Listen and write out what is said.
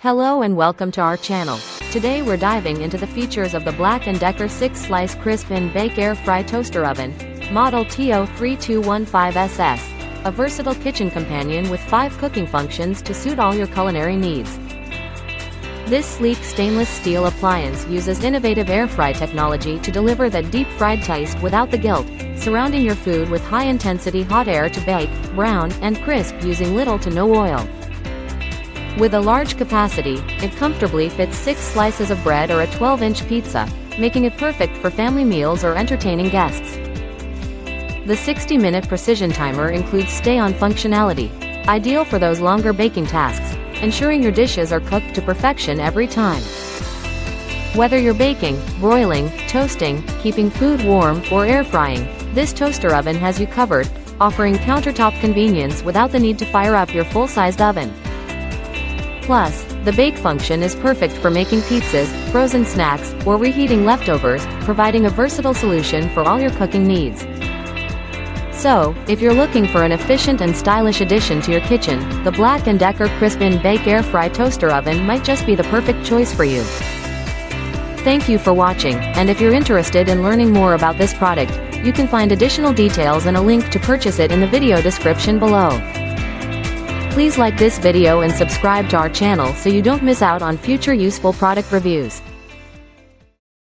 Hello and welcome to our channel. Today we're diving into the features of the BLACK+DECKER 6-slice crisp and bake air fry toaster oven, model TO3215SS, a versatile kitchen companion with 5 cooking functions to suit all your culinary needs. This sleek stainless steel appliance uses innovative air fry technology to deliver that deep fried taste without the guilt, surrounding your food with high-intensity hot air to bake, brown, and crisp using little to no oil. With a large capacity, it comfortably fits 6 slices of bread or a 12-inch pizza, making it perfect for family meals or entertaining guests. The 60-minute precision timer includes stay-on functionality, ideal for those longer baking tasks, ensuring your dishes are cooked to perfection every time. Whether you're baking, broiling, toasting, keeping food warm, or air frying, this toaster oven has you covered, offering countertop convenience without the need to fire up your full-sized oven. Plus, the bake function is perfect for making pizzas, frozen snacks, or reheating leftovers, providing a versatile solution for all your cooking needs. So, if you're looking for an efficient and stylish addition to your kitchen, the BLACK+DECKER Crisp and Bake Air Fry Toaster Oven might just be the perfect choice for you. Thank you for watching, and if you're interested in learning more about this product, you can find additional details and a link to purchase it in the video description below. Please like this video and subscribe to our channel so you don't miss out on future useful product reviews.